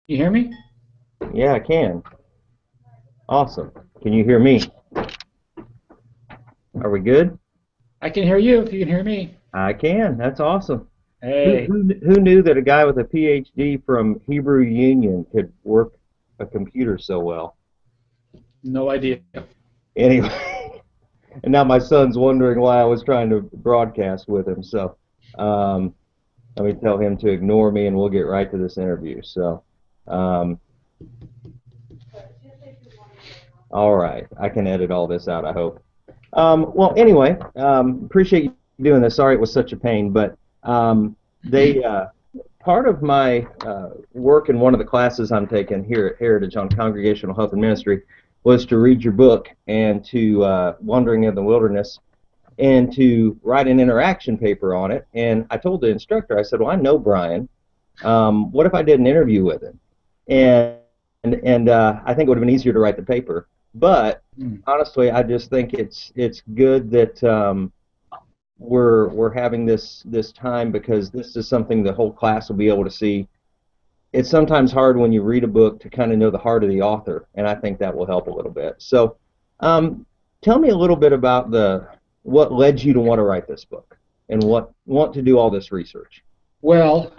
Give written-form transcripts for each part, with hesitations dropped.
You hear me? Yeah, I can. Awesome. Can you hear me? Are we good? I can hear you if you can hear me. I can. That's awesome. Who Hey, who who knew that a guy with a PhD from Hebrew Union could work a computer so well? no idea. Anyway, and now my son's wondering why I was trying to broadcast with him. So, um, let me tell him to ignore me, and we'll get right to this interview. So, um, all right, I can edit all this out, I hope. Well, anyway, appreciate you doing this. Sorry it was such a pain, but they part of my work in one of the classes I'm taking here at Heritage on Congregational Health and Ministry was to read your book and to Wandering in the Wilderness and to write an interaction paper on it. And I told the instructor, I said, well, I know Brian. What if I did an interview with him? And I think it would have been easier to write the paper. But Hmm. honestly, I just think it's good that we're having this time because this is something the whole class will be able to see. It's sometimes hard when you read a book to kind of know the heart of the author, and I think that will help a little bit. So, um, tell me a little bit about the what led you to want to write this book and what want to do all this research. Well,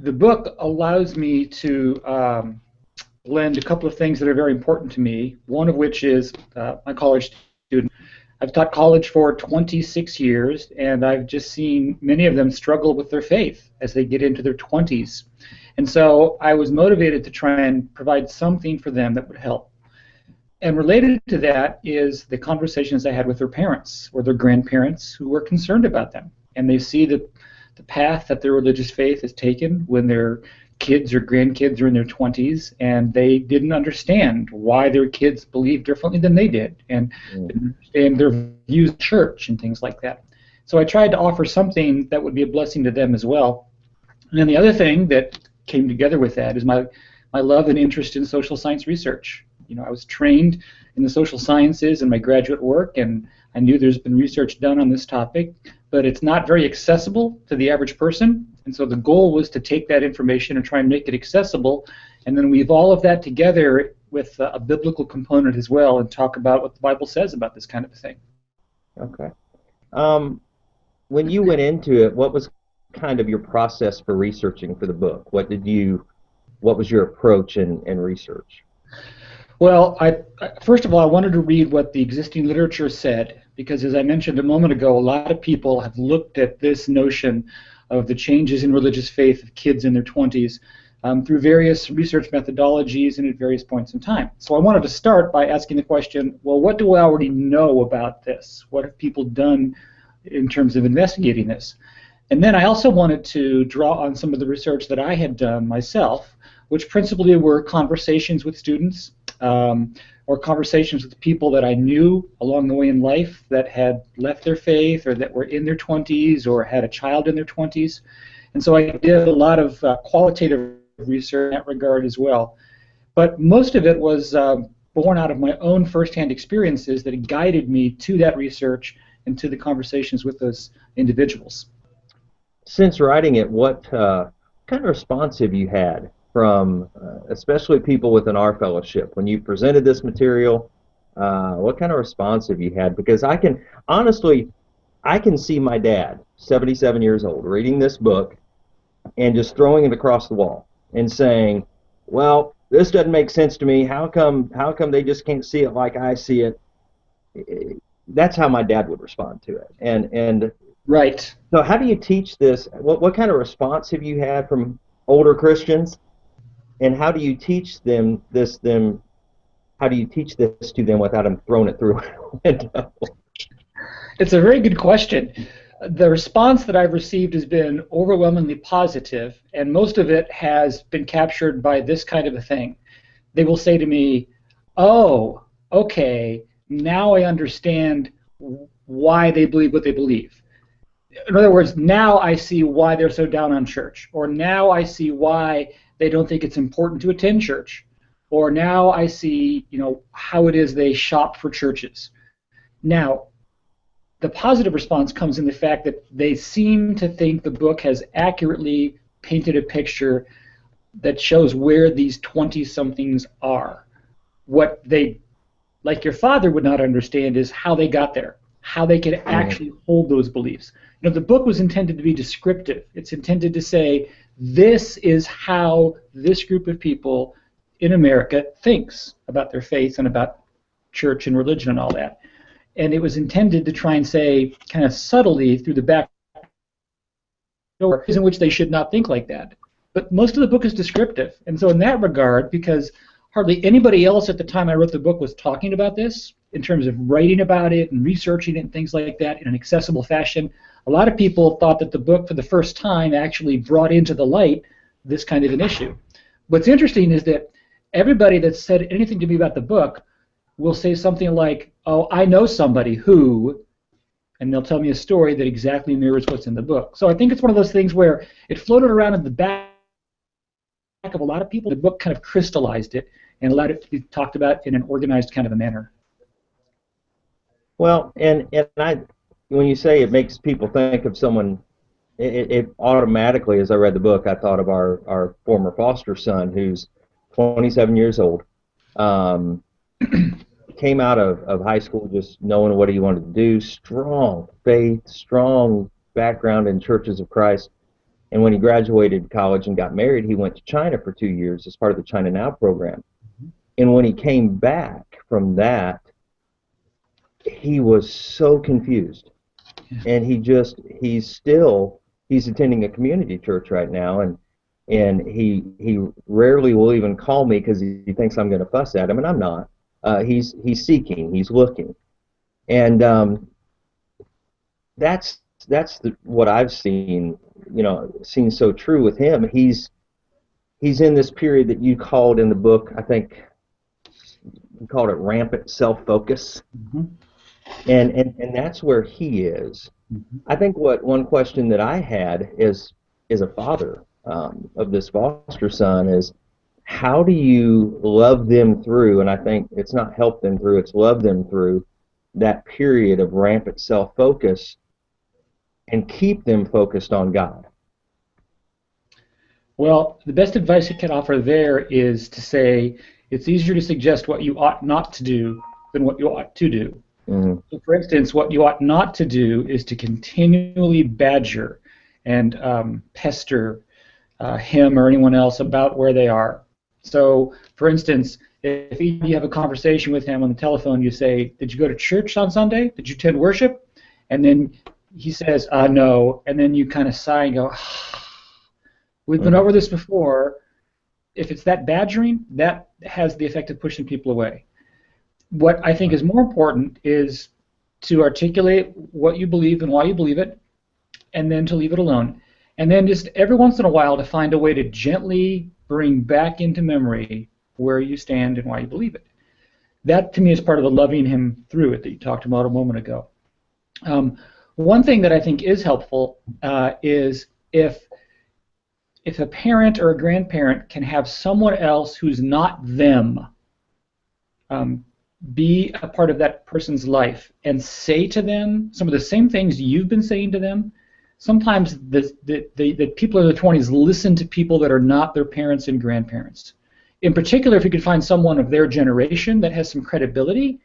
the book allows me to blend a couple of things that are very important to me. One of which is my college student. I've taught college for 26 years, and I've just seen many of them struggle with their faith as they get into their 20s. And so I was motivated to try and provide something for them that would help. And related to that is the conversations I had with their parents or their grandparents who were concerned about them. And they see the path that their religious faith has taken when their kids or grandkids are in their 20s, and they didn't understand why their kids believed differently than they did, and Mm, didn't understand their views of church and things like that. So I tried to offer something that would be a blessing to them as well. And then the other thing that came together with that is my love and interest in social science research. I was trained in the social sciences in my graduate work, and I knew there's been research done on this topic, but it's not very accessible to the average person. And so the goal was to take that information and try and make it accessible, and then weave all of that together with a biblical component as well, and talk about what the Bible says about this kind of a thing. okay. Um, when you went into it, what was kind of your process for researching for the book? What was your approach in research? Well, first of all, I wanted to read what the existing literature said, because as I mentioned a moment ago, a lot of people have looked at this notion of the changes in religious faith of kids in their 20s through various research methodologies and at various points in time. So I wanted to start by asking the question, well, what do I already know about this? What have people done in terms of investigating this? And then I also wanted to draw on some of the research that I had done myself, which principally were conversations with students, or conversations with people that I knew along the way in life that had left their faith or that were in their 20s or had a child in their 20s. And so I did a lot of qualitative research in that regard as well. But most of it was born out of my own firsthand experiences that guided me to that research and to the conversations with those individuals. Since writing it, what kind of response have you had from especially people within our fellowship when you presented this material? What kind of response have you had? Because I can honestly, I can see my dad, 77 years old, reading this book and just throwing it across the wall and saying, "Well, this doesn't make sense to me. How come they just can't see it like I see it?" That's how my dad would respond to it. And Right. so how do you teach this? What kind of response have you had from older Christians, and how do you teach them? How do you teach this to them without them throwing it through a window? It's a very good question. The response that I've received has been overwhelmingly positive, and most of it has been captured by this kind of a thing. They will say to me, "Oh, okay, now I understand why they believe what they believe. In other words, now I see why they're so down on church, or now I see why they don't think it's important to attend church, or now I see, how it is they shop for churches." Now, the positive response comes in the fact that they seem to think the book has accurately painted a picture that shows where these 20-somethings are. What they, like your father, would not understand is how they got there, how they could actually hold those beliefs. You know, the book was intended to be descriptive. It's intended to say, this is how this group of people in America thinks about their faith and about church and religion and all that. And it was intended to try and say, kind of subtly through the back door, in which they should not think like that. But most of the book is descriptive. And so in that regard, because hardly anybody else at the time I wrote the book was talking about this, in terms of writing about it and researching it and things like that in an accessible fashion, a lot of people thought that the book for the first time actually brought into the light this kind of an issue. What's interesting is that everybody that's said anything to me about the book will say something like, oh, I know somebody who, and they'll tell me a story that exactly mirrors what's in the book. So I think it's one of those things where it floated around in the back of a lot of people. The book kind of crystallized it and allowed it to be talked about in an organized kind of a manner. Well, and when you say it makes people think of someone, it automatically, as I read the book, I thought of our former foster son, who's 27 years old. Came out of high school just knowing what he wanted to do, strong faith, strong background in Churches of Christ. And when he graduated college and got married, he went to China for 2 years as part of the China Now program. And when he came back from that, he was so confused. And he's attending a community church right now, and he rarely will even call me because he thinks I'm going to fuss at him, and I'm not. He's seeking, he's looking, and that's what I've seen. Seen so true with him. He's in this period that you called in the book. I think you called it rampant self-focus, and that's where he is. I think one question that I had is a father of this foster son is, how do you love them through, and I think it's not help them through, it's love them through that period of rampant self-focus and keep them focused on God? Well, the best advice I can offer there is to say it's easier to suggest what you ought not to do than what you ought to do. So for instance, what you ought not to do is to continually badger and pester him or anyone else about where they are. So, for instance, if you have a conversation with him on the telephone, you say, did you go to church on Sunday? Did you attend worship? And then he says, no. And then you kind of sigh and go, we've been over this before. If it's that badgering, that has the effect of pushing people away. What I think is more important is to articulate what you believe and why you believe it, and then to leave it alone. And then just every once in a while to find a way to gently bring back into memory where you stand and why you believe it. That, to me, is part of the loving him through it that you talked about a moment ago. One thing that I think is helpful is if a parent or a grandparent can have someone else who's not them be a part of that person's life and say to them some of the same things you've been saying to them. Sometimes the people in their 20s listen to people that are not their parents and grandparents. In particular, if you could find someone of their generation that has some credibility,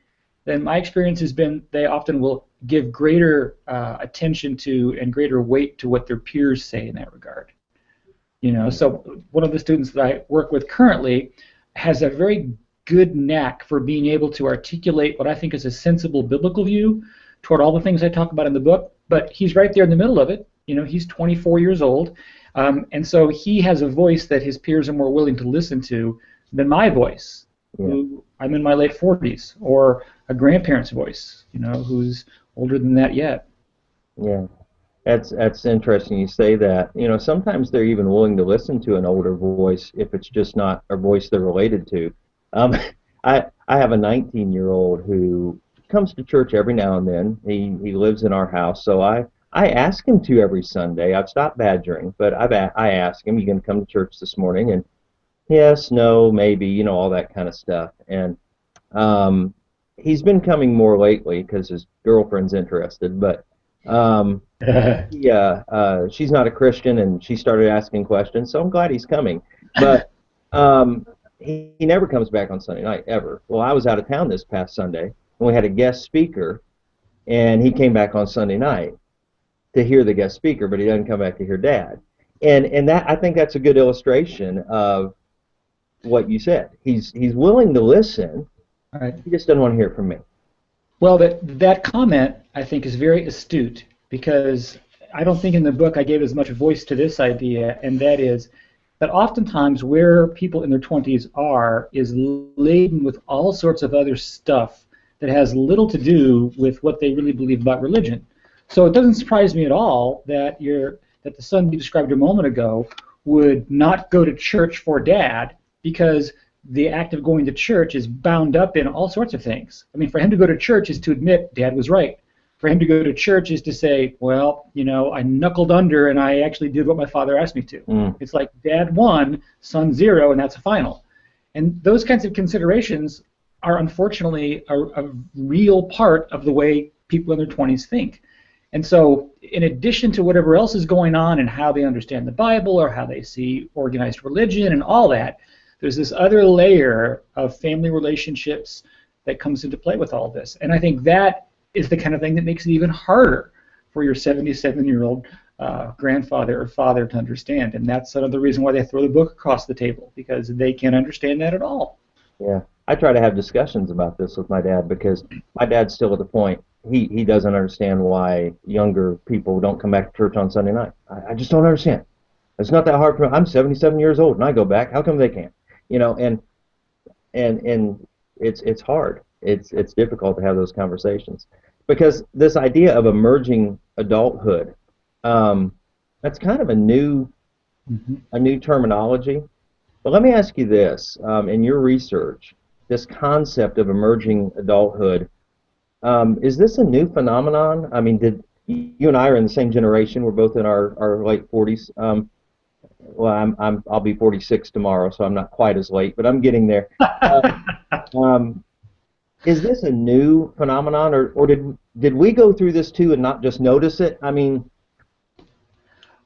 then my experience has been they often will give greater attention to and greater weight to what their peers say in that regard. So one of the students that I work with currently has a very good knack for being able to articulate what I think is a sensible biblical view toward all the things I talk about in the book, but he's right there in the middle of it. He's 24 years old, and so he has a voice that his peers are more willing to listen to than my voice, who I'm in my late 40s, or a grandparent's voice, who's older than that yet. Yeah. That's interesting you say that. Sometimes they're even willing to listen to an older voice if it's just not a voice they're related to. I have a 19-year-old who comes to church every now and then. He lives in our house, so I ask him to every Sunday. I've stopped badgering, but I ask him, you going to come to church this morning? And yes, no, maybe, all that kind of stuff. And he's been coming more lately because his girlfriend's interested, but she's not a Christian, and she started asking questions, so I'm glad he's coming. But he never comes back on Sunday night, ever. Well, I was out of town this past Sunday, and we had a guest speaker, and he came back on Sunday night to hear the guest speaker, but he doesn't come back to hear Dad. And that, I think that's a good illustration of what you said. He's willing to listen. Right. He just doesn't want to hear from me. Well, that comment, I think, is very astute, because I don't think in the book I gave as much voice to this idea, and that is that oftentimes where people in their 20s are is laden with all sorts of other stuff that has little to do with what they really believe about religion. So it doesn't surprise me at all that the son you described a moment ago would not go to church for Dad, because the act of going to church is bound up in all sorts of things. I mean, for him to go to church is to admit Dad was right. For him to go to church is to say, well, I knuckled under and I actually did what my father asked me to. It's like Dad won, son 0, and that's a final. And those kinds of considerations are unfortunately a real part of the way people in their 20s think. And so in addition to whatever else is going on and how they understand the Bible or how they see organized religion and all that, there's this other layer of family relationships that comes into play with all this. And I think that is the kind of thing that makes it even harder for your 77-year-old grandfather or father to understand. And that's another reason why they throw the book across the table, because they can't understand that at all. Yeah. I try to have discussions about this with my dad, because my dad's still at the point, he doesn't understand why younger people don't come back to church on Sunday night. I just don't understand. It's not that hard for me. I'm 77 years old and I go back. How come they can't? And it's hard. It's difficult to have those conversations, because this idea of emerging adulthood, that's kind of a new terminology. But let me ask you this: in your research, this concept of emerging adulthood, is this a new phenomenon? I mean, did you and I are in the same generation? We're both in our late 40s. Well, I'll be 46 tomorrow, so I'm not quite as late, but I'm getting there. Is this a new phenomenon, or did we go through this too and not just notice it? I mean,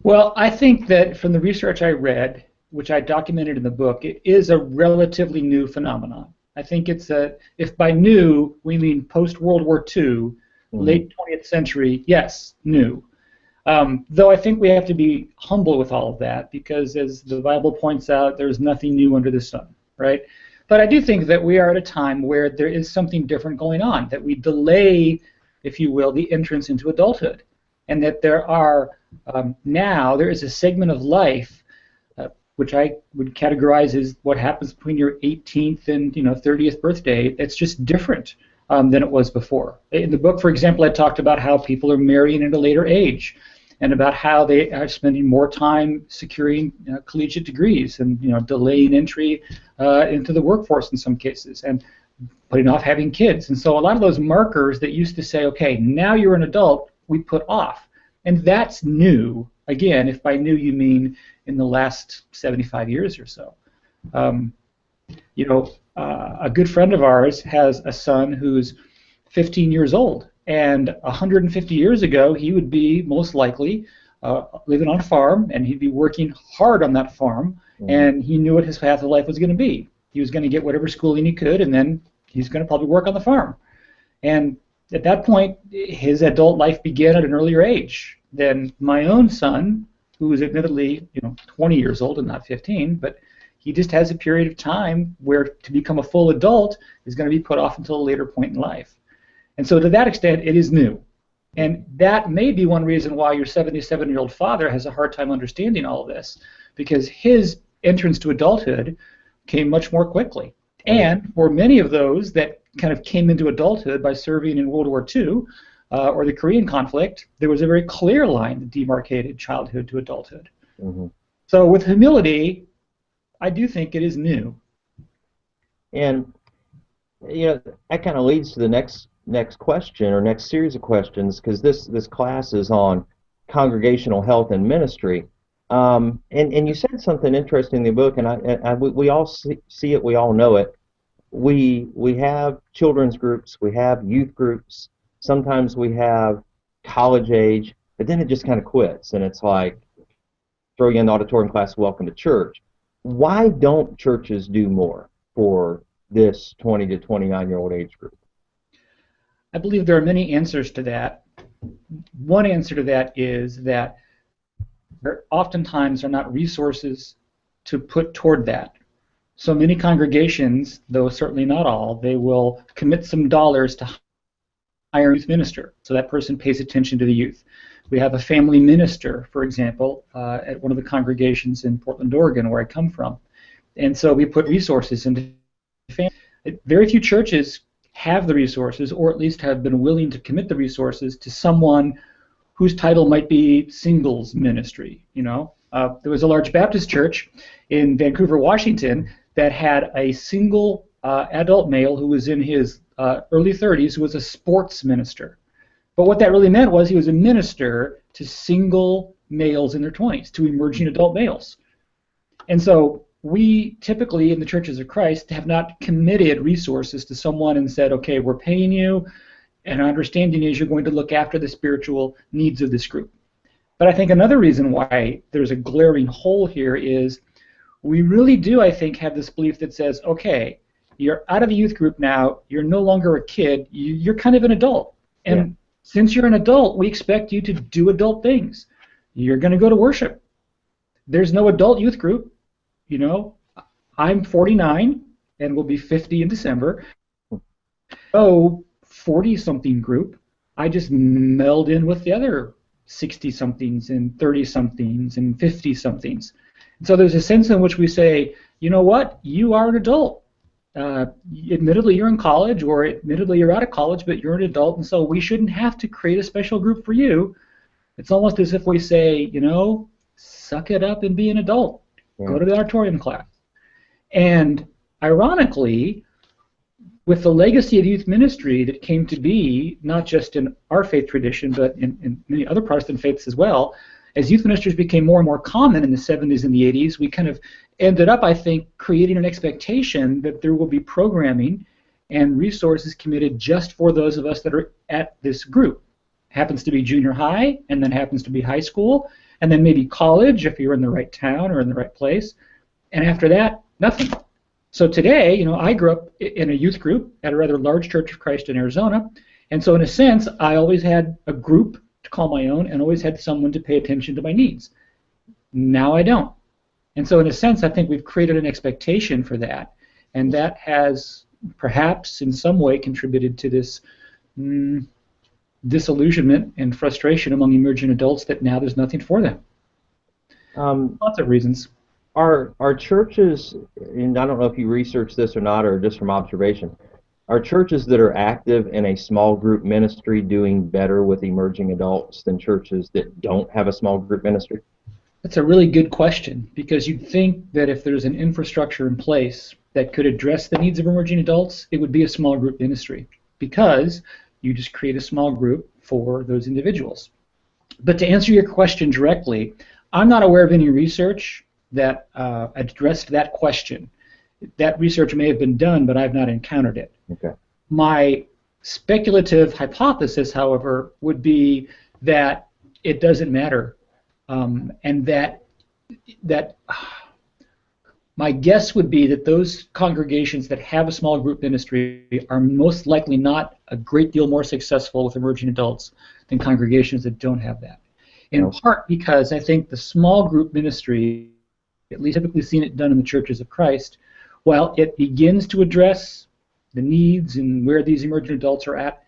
well, I think that from the research I read, which I documented in the book, it is a relatively new phenomenon. I think if by new we mean post-World War II, late 20th century, yes, new. Though I think we have to be humble with all of that, because as the Bible points out, there's nothing new under the sun, right? But I do think that we are at a time where there is something different going on, that we delay, if you will, the entrance into adulthood, and that there are now there is a segment of life which I would categorize as what happens between your 18th and 30th birthday. That's just different than it was before. In the book, for example, I talked about how people are marrying at a later age, and about how they are spending more time securing collegiate degrees and delaying entry into the workforce in some cases, and putting off having kids. And so a lot of those markers that used to say, okay, now you're an adult, we put off. And that's new, again, if by new you mean in the last 75 years or so. A good friend of ours has a son who's 15 years old. And 150 years ago, he would be most likely living on a farm, and he'd be working hard on that farm, and he knew what his path of life was going to be. He was going to get whatever schooling he could, and then he's going to probably work on the farm. And at that point, his adult life began at an earlier age than my own son, who is admittedly 20 years old and not 15, but he just has a period of time where to become a full adult is going to be put off until a later point in life. And so to that extent, it is new. And that may be one reason why your 77-year-old father has a hard time understanding all of this, because his entrance to adulthood came much more quickly. And for many of those that kind of came into adulthood by serving in World War II or the Korean conflict, there was a very clear line that demarcated childhood to adulthood. So with humility, I do think it is new. And that kind of leads to the next question, or next series of questions, because this class is on congregational health and ministry. And you said something interesting in the book, and we all see it, we all know it. We have children's groups, we have youth groups, sometimes we have college age, but then it just kind of quits, and it's like, throw you in the auditorium class, welcome to church. why don't churches do more for this 20 to 29-year-old age group? I believe there are many answers to that. One answer to that is that there oftentimes are not resources to put toward that. So many congregations, though certainly not all, they will commit some dollars to hire a youth minister, so that person pays attention to the youth. We have a family minister, for example, at one of the congregations in Portland, Oregon, where I come from. And so we put resources into family. Very few churches have the resources, or at least have been willing to commit the resources to someone whose title might be singles ministry. There was a large Baptist church in Vancouver, Washington, that had a single adult male who was in his early 30s who was a sports minister. But what that really meant was he was a minister to single males in their 20s, to emerging adult males. And so we typically in the Churches of Christ have not committed resources to someone and said, okay, we're paying you, and our understanding is you're going to look after the spiritual needs of this group. But I think another reason why there's a glaring hole here is we really do, I think, have this belief that says, okay, you're out of the youth group now, you're no longer a kid, you're kind of an adult. And since you're an adult, we expect you to do adult things. You're going to go to worship. There's no adult youth group. I'm 49 and will be 50 in December. So 40-something group, I just meld in with the other 60-somethings and 30-somethings and 50-somethings. So there's a sense in which we say, you know what, you are an adult. Admittedly, you're in college, or admittedly, you're out of college, but you're an adult, and so we shouldn't have to create a special group for you. It's almost as if we say, suck it up and be an adult. Go to the auditorium class. And ironically, with the legacy of youth ministry that came to be, not just in our faith tradition, but in many other Protestant faiths as well, as youth ministers became more and more common in the 70s and the 80s, we kind of ended up, I think, creating an expectation that there will be programming and resources committed just for those of us that are at this group. Happens to be junior high, and then happens to be high school, and then maybe college if you're in the right town or in the right place. And after that, nothing. So today, I grew up in a youth group at a rather large Church of Christ in Arizona, and so in a sense, I always had a group to call my own and always had someone to pay attention to my needs. Now I don't. And so in a sense, I think we've created an expectation for that, and that has perhaps in some way contributed to this disillusionment and frustration among emerging adults that now there's nothing for them. Lots of reasons. Are churches, and I don't know if you researched this or not, or just from observation, are churches that are active in a small group ministry doing better with emerging adults than churches that don't have a small group ministry? That's a really good question, because you'd think that if there's an infrastructure in place that could address the needs of emerging adults, it would be a small group ministry, because you just create a small group for those individuals. But to answer your question directly, I'm not aware of any research that addressed that question. That research may have been done, but I've not encountered it. Okay. My speculative hypothesis, however, would be that it doesn't matter, and that my guess would be that those congregations that have a small group ministry are most likely not a great deal more successful with emerging adults than congregations that don't have that. In part because I think the small group ministry, at least typically seen it done in the Churches of Christ, while it begins to address the needs and where these emerging adults are at,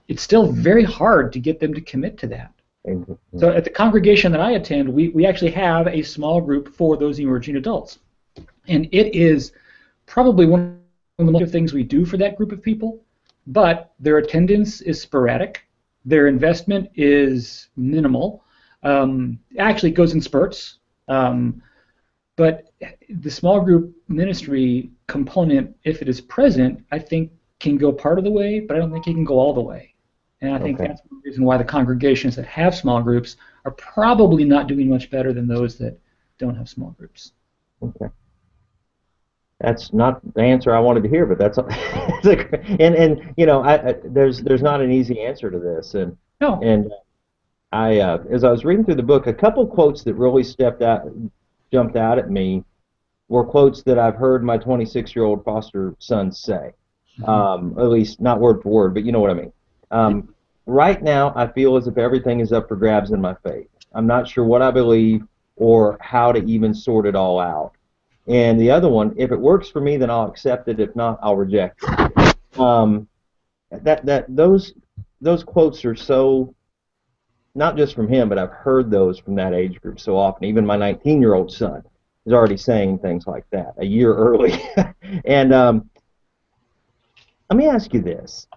it's still very hard to get them to commit to that. Mm-hmm. So at the congregation that I attend, we actually have a small group for those emerging adults. And it is probably one of the most things we do for that group of people, but their attendance is sporadic, their investment is minimal, actually it goes in spurts, but the small group ministry component, if it is present, I think can go part of the way, but I don't think it can go all the way. And I think that's the reason why the congregations that have small groups are probably not doing much better than those that don't have small groups. Okay. That's not the answer I wanted to hear, but that's and you know, there's not an easy answer to this, and no. And I as I was reading through the book, a couple quotes that really jumped out at me were quotes that I've heard my 26-year-old foster son say. At least not word for word, but you know what I mean. Right now, I feel as if everything is up for grabs in my faith. I'm not sure what I believe or how to even sort it all out. And the other one, if it works for me, then I'll accept it. If not, I'll reject it. Those quotes are so, not just from him, but I've heard those from that age group so often. Even my 19-year-old son is already saying things like that a year early. And let me ask you this.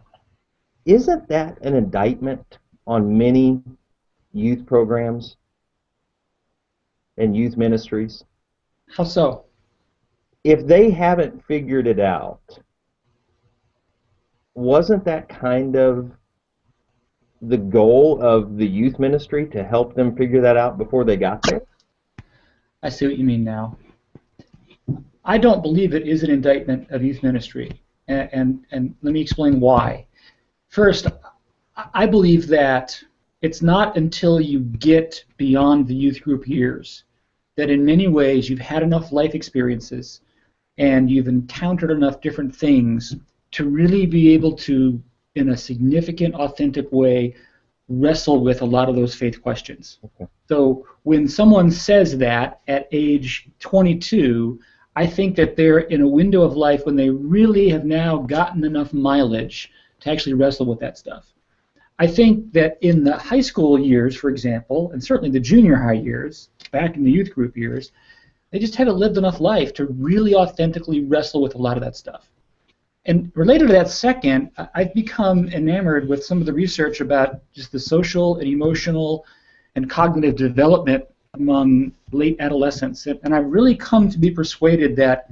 Isn't that an indictment on many youth programs and youth ministries? How so? If they haven't figured it out, wasn't that kind of the goal of the youth ministry, to help them figure that out before they got there? I see what you mean now. I don't believe it is an indictment of youth ministry, and let me explain why. First, I believe that it's not until you get beyond the youth group years that in many ways you've had enough life experiences and you've encountered enough different things to really be able to, in a significant, authentic way, wrestle with a lot of those faith questions. Okay. So when someone says that at age 22, I think that they're in a window of life when they really have now gotten enough mileage to actually wrestle with that stuff. I think that in the high school years, for example, and certainly the junior high years, back in the youth group years, they just haven't lived enough life to really authentically wrestle with a lot of that stuff. And related to that second, I've become enamored with some of the research about just the social and emotional and cognitive development among late adolescents. And I've really come to be persuaded that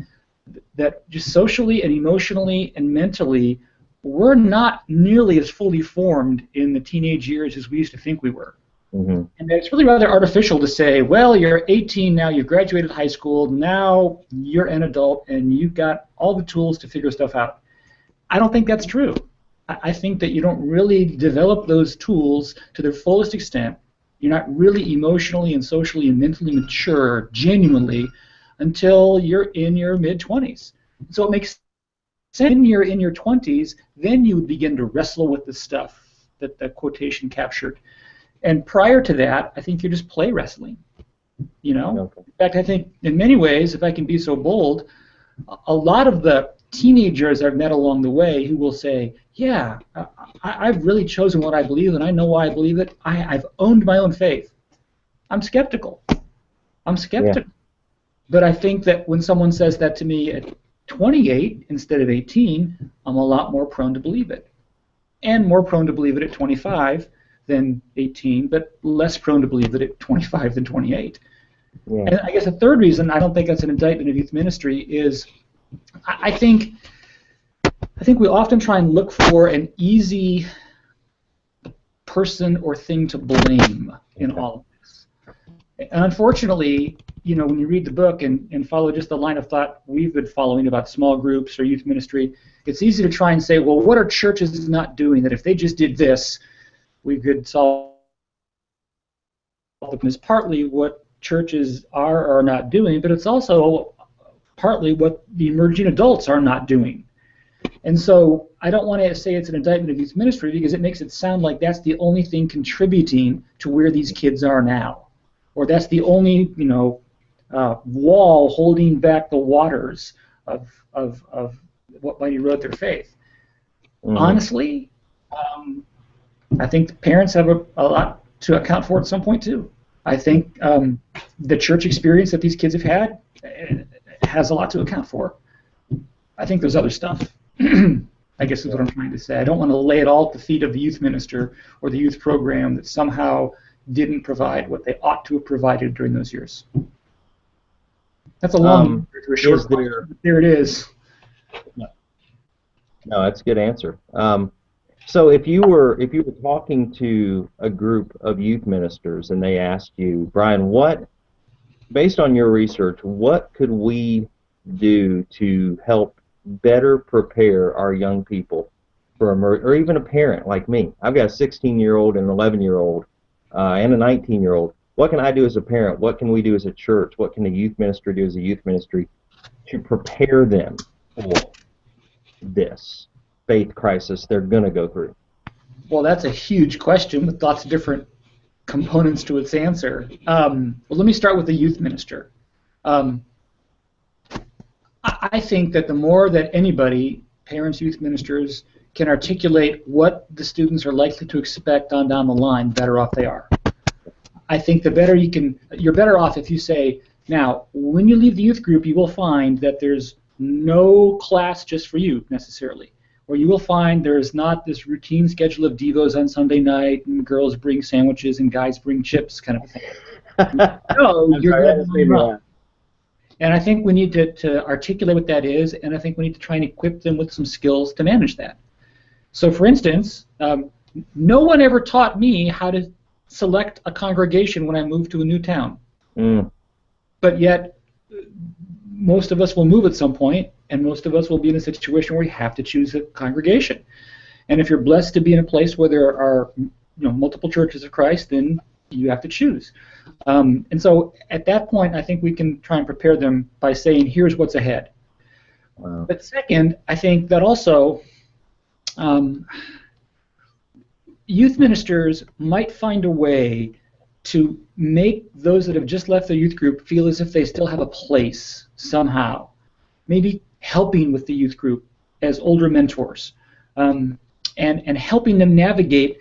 just socially and emotionally and mentally, we're not nearly as fully formed in the teenage years as we used to think we were. Mm-hmm. And it's really rather artificial to say, well, you're 18 now, you've graduated high school, now you're an adult and you've got all the tools to figure stuff out. I don't think that's true. I think that you don't really develop those tools to their fullest extent. You're not really emotionally and socially and mentally mature, genuinely, until you're in your mid-20s. So it makes sense when you're in your 20s, then you would begin to wrestle with the stuff that the quotation captured. And prior to that, I think you're just play wrestling. You know? Okay. In fact, I think in many ways, if I can be so bold, a lot of the teenagers I've met along the way who will say, yeah, I've really chosen what I believe and I know why I believe it. I've owned my own faith. I'm skeptical. Yeah. But I think that when someone says that to me at 28 instead of 18, I'm a lot more prone to believe it. And more prone to believe it at 25 than 18, but less prone to believe it at 25 than 28. Yeah. And I guess a third reason I don't think that's an indictment of youth ministry is I think we often try and look for an easy person or thing to blame in all of this. And unfortunately, you know, when you read the book and follow just the line of thought we've been following about small groups or youth ministry, it's easy to try and say, well, what are churches not doing that if they just did this, we could solve the problem? It's partly what churches are or are not doing, but it's also partly what the emerging adults are not doing. And so I don't want to say it's an indictment of youth ministry because it makes it sound like that's the only thing contributing to where these kids are now, or that's the only, you know, wall holding back the waters of what might erode their faith. Mm-hmm. Honestly, I think the parents have a lot to account for at some point too. I think the church experience that these kids have had has a lot to account for. I think there's other stuff. I guess is what I'm trying to say. I don't want to lay it all at the feet of the youth minister or the youth program that somehow didn't provide what they ought to have provided during those years. That's a long answer to a short question. There it is. No, that's a good answer. So if you were talking to a group of youth ministers and they asked you, Brian, based on your research, what could we do to help better prepare our young people for or even a parent like me? I've got a 16-year-old and an 11-year-old and a 19-year-old. What can I do as a parent? What can we do as a church? What can the youth ministry do as a youth ministry to prepare them for this faith crisis they're going to go through? Well, that's a huge question with lots of different components to its answer. Well, let me start with the youth minister. I think that the more that anybody, parents, youth ministers, can articulate what the students are likely to expect on down the line, better off they are. I think the better you're better off if you say, now, when you leave the youth group, you will find that there's no class just for you, necessarily. Or you will find there's not this routine schedule of devos on Sunday night, and girls bring sandwiches and guys bring chips, kind of a thing. No, you're going to. And I think we need to articulate what that is, and I think we need to try and equip them with some skills to manage that. So, for instance, no one ever taught me how to select a congregation when I moved to a new town. But yet, most of us will move at some point, and most of us will be in a situation where we have to choose a congregation. And if you're blessed to be in a place where there are multiple churches of Christ, then you have to choose. And so at that point, I think we can try and prepare them by saying, here's what's ahead. Wow. But second, I think that also youth ministers might find a way to make those that have just left the youth group feel as if they still have a place somehow. Maybe helping with the youth group as older mentors, and helping them navigate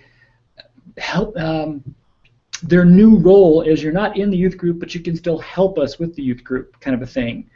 their new role as you're not in the youth group, but you can still help us with the youth group, kind of a thing.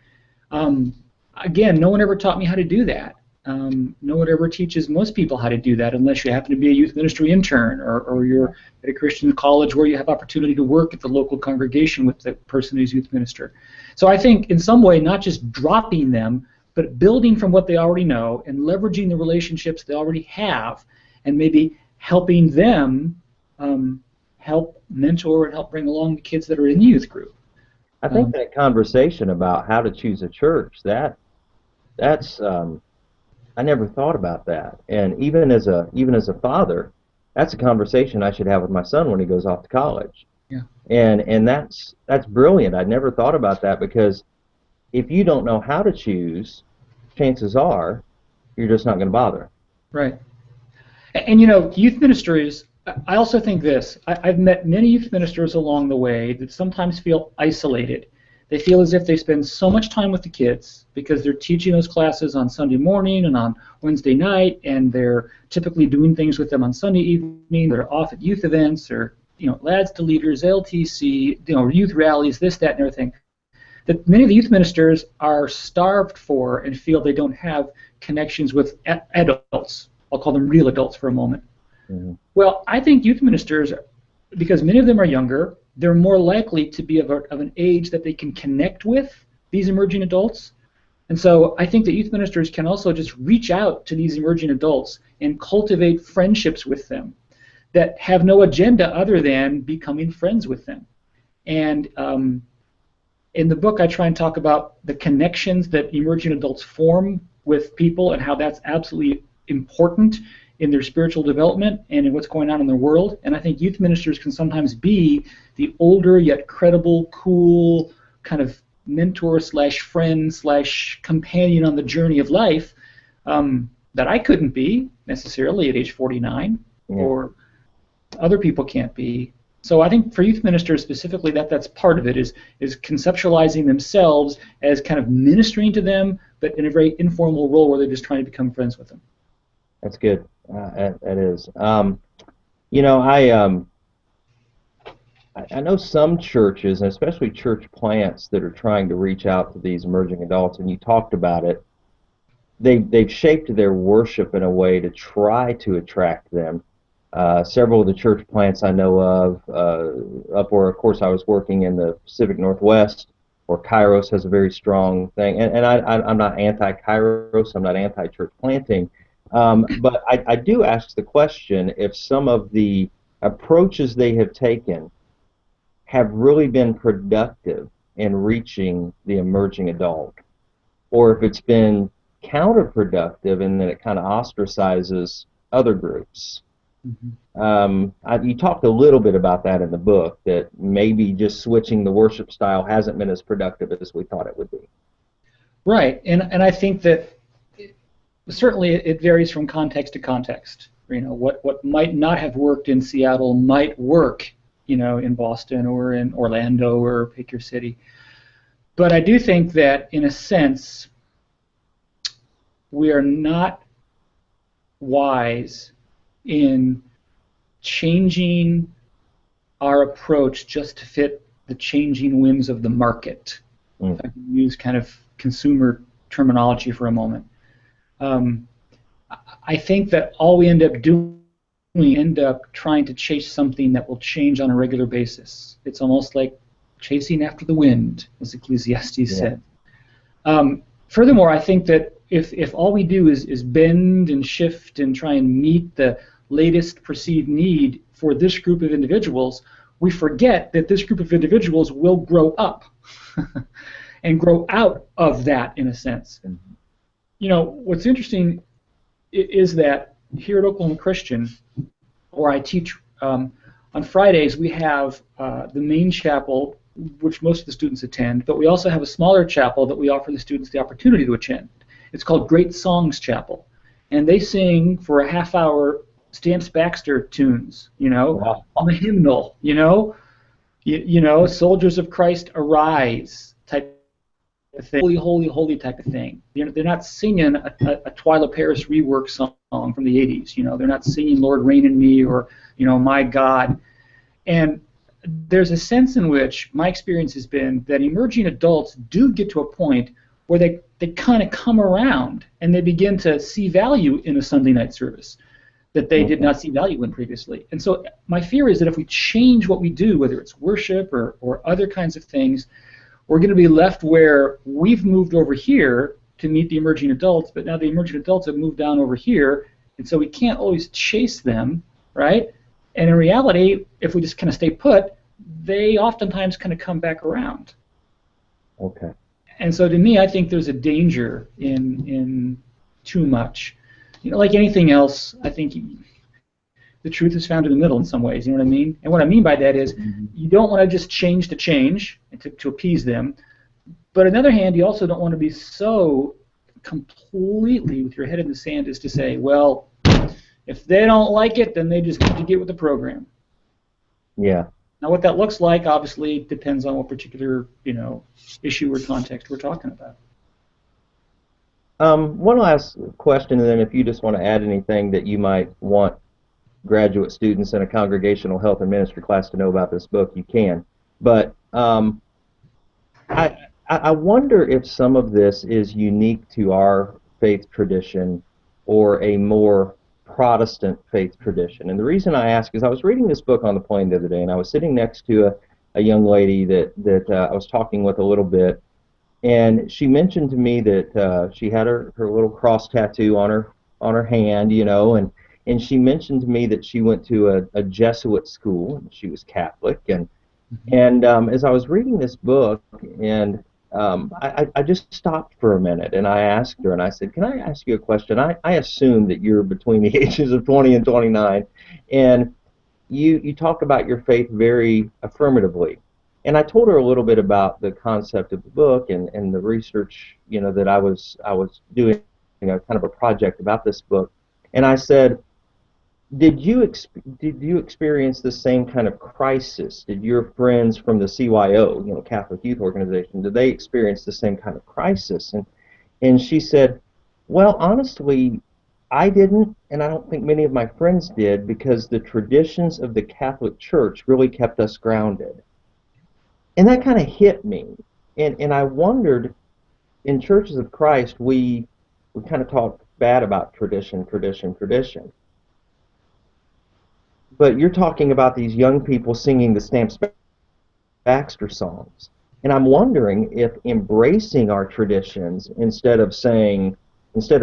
Again, no one ever taught me how to do that. No one ever teaches most people how to do that unless you happen to be a youth ministry intern or you're at a Christian college where you have opportunity to work at the local congregation with the person who's youth minister. So I think in some way not just dropping them, but building from what they already know and leveraging the relationships they already have and maybe helping them help mentor and help bring along the kids that are in the youth group. I think that conversation about how to choose a church, that's I never thought about that. And even as a father, that's a conversation I should have with my son when he goes off to college. Yeah. And that's brilliant. I'd never thought about that, because if you don't know how to choose, chances are you're just not going to bother. Right. And youth ministers, I also think this. I've met many youth ministers along the way that sometimes feel isolated. They feel as if they spend so much time with the kids because they're teaching those classes on Sunday morning and on Wednesday night, and they're typically doing things with them on Sunday evening. They're off at youth events or Lads to Leaders, LTC, youth rallies, this, that, and everything. That many of the youth ministers are starved for and feel they don't have connections with adults. I'll call them real adults for a moment. Mm-hmm. Well, I think youth ministers, because many of them are younger, they're more likely to be of an age that they can connect with these emerging adults. And so I think that youth ministers can also just reach out to these emerging adults and cultivate friendships with them that have no agenda other than becoming friends with them. And in the book, I try and talk about the connections that emerging adults form with people and how that's absolutely important in their spiritual development and in what's going on in their world. And I think youth ministers can sometimes be the older yet credible, cool kind of mentor slash friend slash companion on the journey of life that I couldn't be necessarily at age 49 or other people can't be. So I think for youth ministers specifically, that's part of it, is conceptualizing themselves as kind of ministering to them, but in a very informal role where they're just trying to become friends with them. That's good. That is. I know some churches, and especially church plants, that are trying to reach out to these emerging adults, and you talked about it. They've shaped their worship in a way to try to attract them. Several of the church plants I know of, up where, of course, I was working in the Pacific Northwest, where Kairos has a very strong thing. And I'm not anti-Kairos, I'm not anti-church planting. But I do ask the question if some of the approaches they have taken have really been productive in reaching the emerging adult, or if it's been counterproductive and then it kind of ostracizes other groups. Mm-hmm. You talked a little bit about that in the book, that maybe just switching the worship style hasn't been as productive as we thought it would be. Right, and I think that certainly it varies from context to context. You know, what might not have worked in Seattle might work, you know, in Boston or in Orlando or pick your city. But I do think that in a sense we are not wise in changing our approach just to fit the changing whims of the market. Mm. If I can use kind of consumer terminology for a moment. I think that all we end up doing, we end up trying to chase something that will change on a regular basis. It's almost like chasing after the wind, as Ecclesiastes said. Furthermore, I think that if all we do is bend and shift and try and meet the latest perceived need for this group of individuals, we forget that this group of individuals will grow up and grow out of that, in a sense. You know, what's interesting is that here at Oklahoma Christian, where I teach, on Fridays we have the main chapel, which most of the students attend, but we also have a smaller chapel that we offer the students the opportunity to attend. It's called Great Songs Chapel, and they sing for a half-hour Stamps Baxter tunes, you know, Wow. on a hymnal, you know, you know, Soldiers of Christ Arise type of thing, holy, holy, holy type of thing. They're not singing a Twyla Paris rework song from the 80s, you know, they're not singing Lord Reign in Me or, you know, My God. And there's a sense in which my experience has been that emerging adults do get to a point where they kind of come around and they begin to see value in a Sunday night service that they did not see value in previously. And so my fear is that if we change what we do, whether it's worship or other kinds of things, we're going to be left where we've moved over here to meet the emerging adults, but now the emerging adults have moved down over here, and so we can't always chase them, right? And in reality, if we just kind of stay put, they oftentimes kind of come back around. Okay. And so to me, I think there's a danger in too much. You know, like anything else, I think the truth is found in the middle in some ways, you know what I mean? And what I mean by that is you don't want to just change to change and to appease them, but on the other hand, you also don't want to be so completely with your head in the sand as to say, well, if they don't like it, then they just need to get with the program. Yeah. Now, what that looks like obviously depends on what particular, you know, issue or context we're talking about. One last question, and then if you just want to add anything that you might want graduate students in a congregational health and ministry class to know about this book, you can. But I wonder if some of this is unique to our faith tradition or a more Protestant faith tradition. And the reason I ask is I was reading this book on the plane the other day, and I was sitting next to a young lady that I was talking with a little bit, and she mentioned to me that she had her little cross tattoo on her hand, you know, and she mentioned to me that she went to a Jesuit school, and she was Catholic, and as I was reading this book, and I just stopped for a minute, and I asked her, and I said, can I ask you a question? I assume that you're between the ages of 20 and 29, and you talk about your faith very affirmatively. And I told her a little bit about the concept of the book and the research, you know, that I was doing, you know, kind of a project about this book. And I said, did you experience the same kind of crisis? Did your friends from the CYO, you know, Catholic Youth Organization, did they experience the same kind of crisis? And she said, well, honestly, I didn't, and I don't think many of my friends did, because the traditions of the Catholic Church really kept us grounded. And that kind of hit me, and I wondered, in Churches of Christ, we kind of talk bad about tradition. But you're talking about these young people singing the Stamps Baxter songs, and I'm wondering if embracing our traditions instead of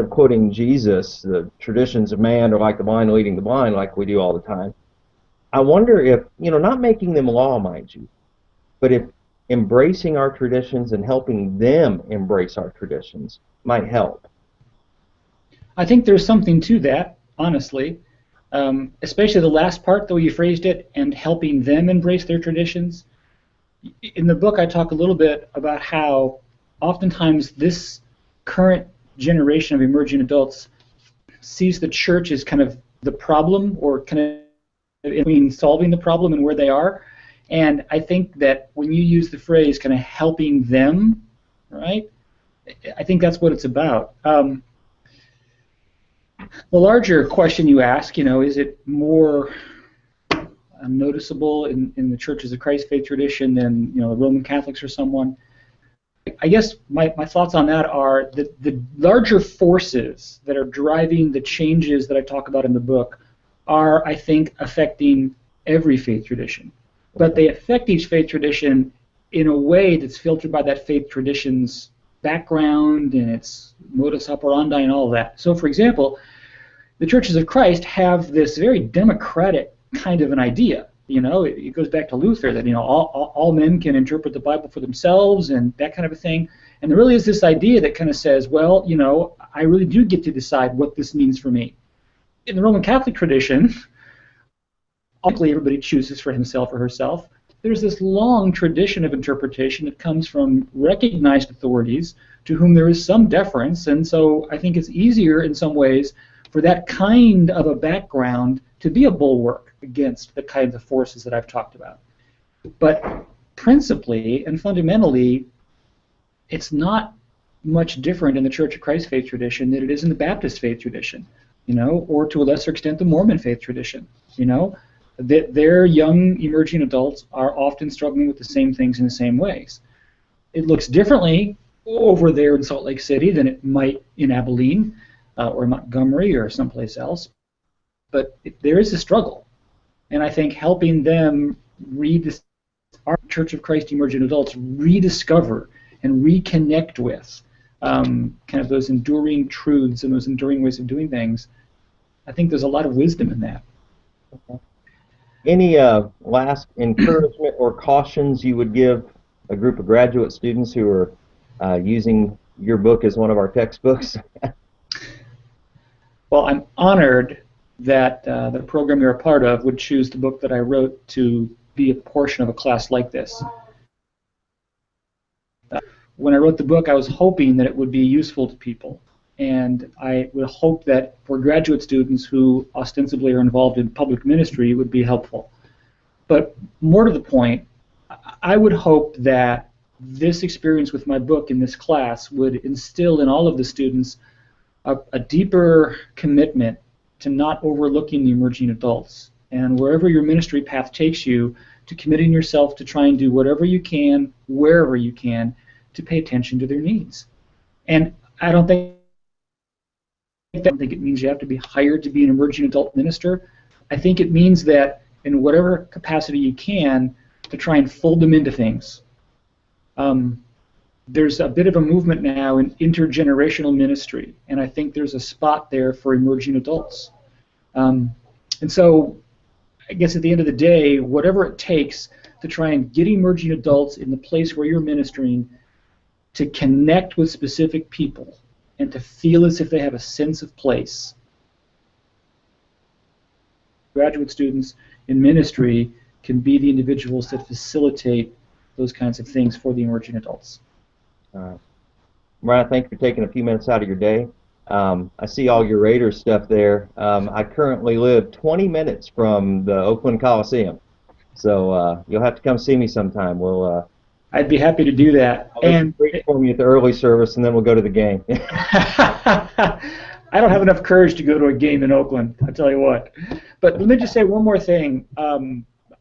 quoting Jesus, the traditions of man are like the blind leading the blind, like we do all the time. I wonder if, you know, not making them law, mind you, but if embracing our traditions and helping them embrace our traditions might help. I think there's something to that, honestly, especially the last part, the way you phrased it, and helping them embrace their traditions. In the book, I talk a little bit about how oftentimes this current generation of emerging adults sees the church as kind of the problem, or kind of in between solving the problem and where they are. And I think that when you use the phrase kind of helping them, right, I think that's what it's about. The larger question you ask, is it more noticeable in the Churches of Christ faith tradition than the Roman Catholics or someone? I guess my thoughts on that are that the larger forces that are driving the changes that I talk about in the book are, I think, affecting every faith tradition. But they affect each faith tradition in a way that's filtered by that faith tradition's background and its modus operandi and all of that. So, for example, the Churches of Christ have this very democratic kind of an idea. It goes back to Luther that all men can interpret the Bible for themselves and that kind of a thing. And there really is this idea that kind of says, well, I really do get to decide what this means for me. In the Roman Catholic tradition, ultimately everybody chooses for himself or herself. There's this long tradition of interpretation that comes from recognized authorities to whom there is some deference, and so I think it's easier in some ways for that kind of a background to be a bulwark against the kinds of forces that I've talked about. But principally and fundamentally, it's not much different in the Church of Christ faith tradition than it is in the Baptist faith tradition, or to a lesser extent the Mormon faith tradition. That their young emerging adults are often struggling with the same things in the same ways. It looks differently over there in Salt Lake City than it might in Abilene or Montgomery or someplace else, but there is a struggle, and I think helping them our Church of Christ emerging adults rediscover and reconnect with kind of those enduring truths and those enduring ways of doing things, I think there's a lot of wisdom in that. Okay. Any last encouragement or cautions you would give a group of graduate students who are using your book as one of our textbooks? Well, I'm honored that the program you're a part of would choose the book that I wrote to be a portion of a class like this. When I wrote the book, I was hoping that it would be useful to people. And I would hope that for graduate students who ostensibly are involved in public ministry, it would be helpful. But more to the point, I would hope that this experience with my book in this class would instill in all of the students a deeper commitment to not overlooking the emerging adults. And wherever your ministry path takes you, to committing yourself to try and do whatever you can, wherever you can, to pay attention to their needs. And I don't think it means you have to be hired to be an emerging adult minister. I think it means that in whatever capacity you can, to try and fold them into things. There's a bit of a movement now in intergenerational ministry, and I think there's a spot there for emerging adults. And so I guess at the end of the day, whatever it takes to try and get emerging adults in the place where you're ministering to connect with specific people and to feel as if they have a sense of place. Graduate students in ministry can be the individuals that facilitate those kinds of things for the emerging adults. Brian, thank you for taking a few minutes out of your day. I see all your Raiders stuff there. I currently live 20 minutes from the Oakland Coliseum, so you'll have to come see me sometime. I'd be happy to do that. I'll wait for me at the early service, and then we'll go to the game. I don't have enough courage to go to a game in Oakland, I'll tell you what. But let me just say one more thing.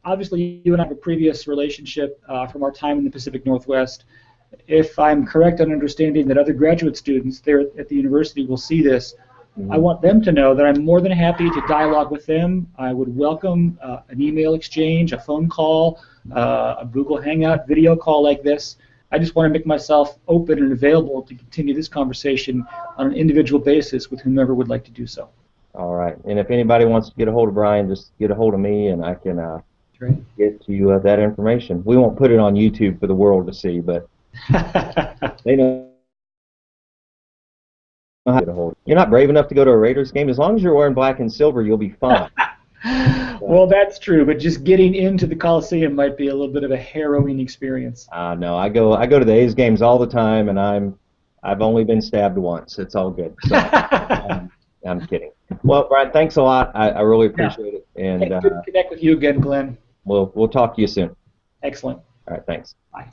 Obviously, you and I have a previous relationship from our time in the Pacific Northwest. If I'm correct on understanding that other graduate students there at the university will see this, I want them to know that I'm more than happy to dialogue with them. I would welcome an email exchange, a phone call, a Google Hangout video call like this. I just want to make myself open and available to continue this conversation on an individual basis with whomever would like to do so. All right. And if anybody wants to get a hold of Brian, just get a hold of me, and I can get you that information. We won't put it on YouTube for the world to see, but they know. You're not brave enough to go to a Raiders game. As long as you're wearing black and silver, you'll be fine. Well, that's true, but just getting into the Coliseum might be a little bit of a harrowing experience. No, I go to the A's games all the time, and I've only been stabbed once. It's all good. So, I'm kidding. Well, Brian, thanks a lot. I really appreciate it. And Hey, good to connect with you again, Glenn. we'll talk to you soon. Excellent. All right, thanks. Bye.